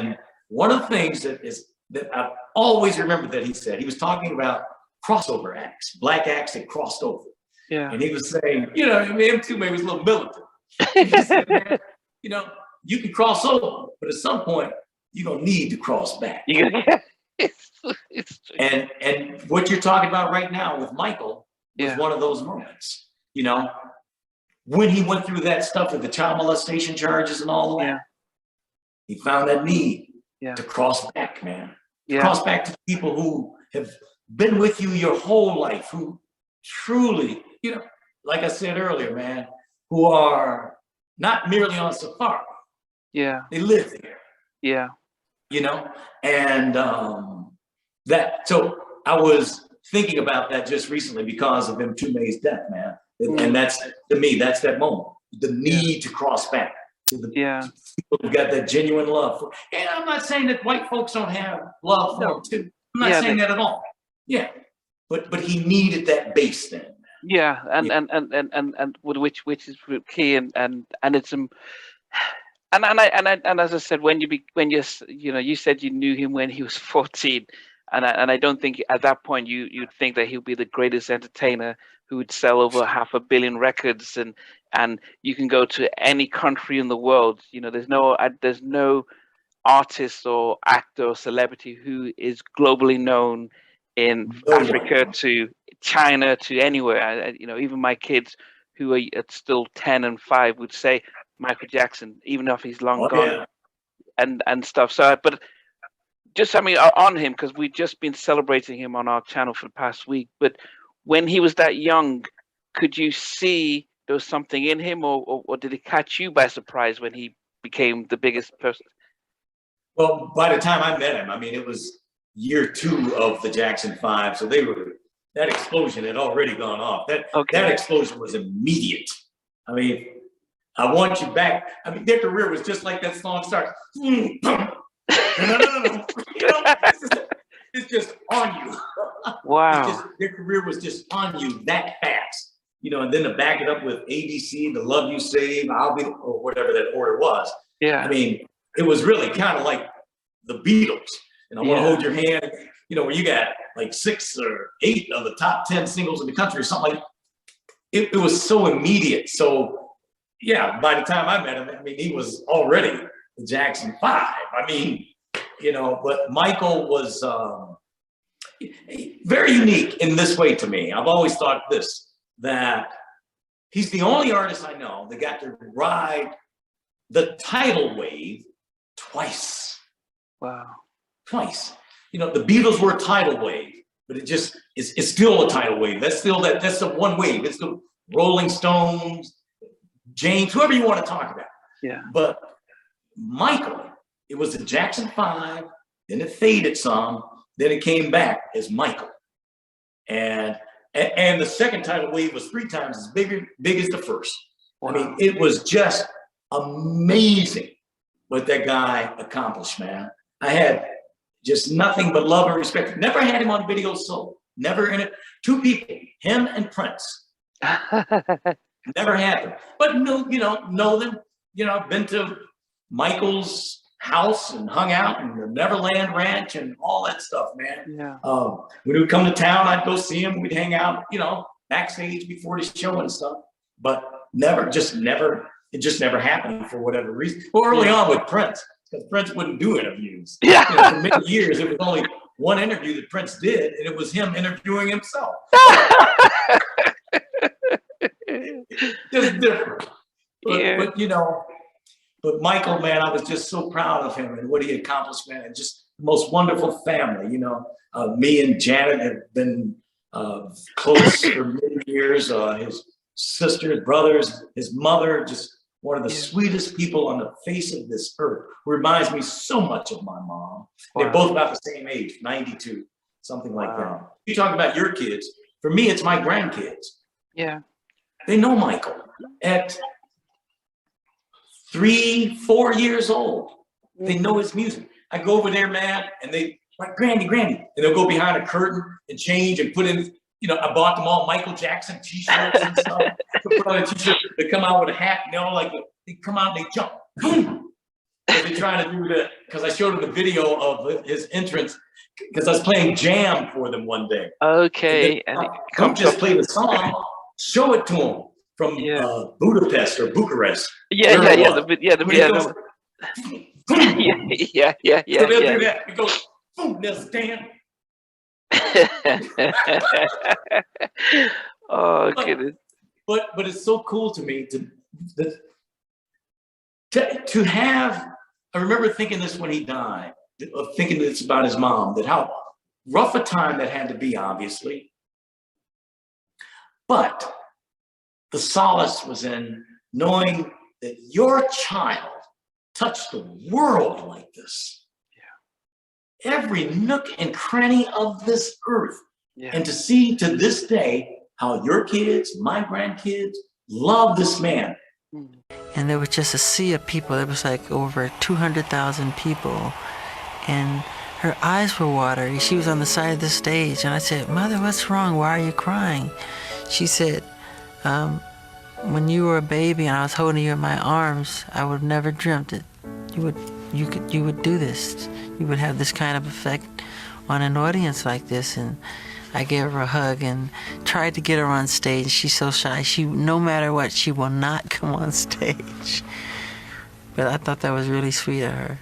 And one of the things that I've always remembered that he said, he was talking about crossover acts, black acts that crossed over. Yeah. And he was saying, you know, I mean, him too, maybe was a little militant. He said, man, you know, you can cross over, but at some point, you're going to need to cross back. It's And what you're talking about right now with Michael was one of those moments, you know, when he went through that stuff with the child molestation charges and all of that, he found that need to cross back, man. Cross back to people who have been with you your whole life, who truly, you know, like I said earlier, man, who are not merely on safari. Yeah. They live there. Yeah. You know, and so I was thinking about that just recently because of Mtume's death, man. And that's, to me, that's that moment, the need to cross back to the people who got that genuine love for. And I'm not saying that white folks don't have love for him too. I'm not saying that at all. Yeah, but he needed that base then. Yeah, and which is key, and it's and as I said, when you said you knew him when he was 14, and I don't think at that point you'd think that he'll be the greatest entertainer who would sell over 500 million records, and you can go to any country in the world. You know, there's no artist or actor or celebrity who is globally known in Africa to China to anywhere. You know, even my kids who are still 10 and 5 would say Michael Jackson, even if he's long gone, and stuff. So, but just, I mean, on him, because we've just been celebrating him on our channel for the past week. But when he was that young, could you see there was something in him, or did it catch you by surprise when he became the biggest person? Well, by the time I met him, I mean, it was year 2 of the Jackson 5. So that explosion had already gone off. That explosion was immediate. I mean, I want you back. I mean, their career was just like that song starts. No. You know, it's just on you. Wow. Their career was just on you that fast. You know, and then to back it up with ABC, The Love You Save, I'll Be, or whatever that order was. Yeah. I mean, it was really kind of like the Beatles. And I want to hold your hand, you know, where you got like 6 or 8 of the top 10 singles in the country or something like it. It was so immediate. So, yeah, by the time I met him, I mean, he was already the Jackson 5. I mean, you know, but Michael was very unique in this way to me. I've always thought this, that he's the only artist I know that got to ride the tidal wave twice. Wow. Twice. You know, the Beatles were a tidal wave, but it's still a tidal wave. That's the one wave. It's the Rolling Stones, James, whoever you want to talk about. Yeah. But Michael, it was the Jackson 5, then it faded some, then it came back as Michael. And the second tidal wave was 3 times as big as the first. Wow. I mean, it was just amazing what that guy accomplished, man. I had just nothing but love and respect. Never had him on video solo. Never in it. 2 people, him and Prince. Never had them. But know them. You know, I've been to Michael's house and hung out in the Neverland Ranch and all that stuff, man. Yeah. When he would come to town, I'd go see him. We'd hang out, you know, backstage before the show and stuff. But it just never happened for whatever reason. Well, early on with Prince, because Prince wouldn't do interviews. Yeah. You know, for many years, it was only one interview that Prince did, and it was him interviewing himself. Just different. But you know, but Michael, man, I was just so proud of him and what he accomplished, man, and just the most wonderful family. You know, me and Janet have been close for many years. His sisters, brothers, his mother, just one of the sweetest people on the face of this earth. Reminds me so much of my mom. Wow. They're both about the same age, 92, something like that. You talk about your kids. For me, it's my grandkids. Yeah. They know Michael at 3, 4 years old. They know his music. I go over there, man, and they like, Grandy. And they'll go behind a curtain and change and put in, you know, I bought them all Michael Jackson t-shirts and stuff. Put on a t-shirt, they come out with a hat, and they all like, they come out and they jump. Boom. They're trying to do that because I showed him the video of his entrance because I was playing jam for them one day. Okay. And And don't just play the song, show it to him from Budapest or Bucharest. Yeah. When he goes, Yeah. So they'll do that. It goes, boom, there's Dan. Oh, goodness. But it's so cool to me to have. I remember thinking this when he died, thinking this about his mom, that how rough a time that had to be, obviously. But the solace was in knowing that your child touched the world like this. Yeah. Every nook and cranny of this earth. Yeah. And to see to this day how your kids, my grandkids, love this man. And there was just a sea of people. There was like over 200,000 people. And her eyes were watery. She was on the side of the stage. And I said, Mother, what's wrong? Why are you crying? She said, when you were a baby and I was holding you in my arms, I would have never dreamt it. You would do this. You would have this kind of effect on an audience like this. And I gave her a hug and tried to get her on stage. She's so shy. No matter what, she will not come on stage. But I thought that was really sweet of her.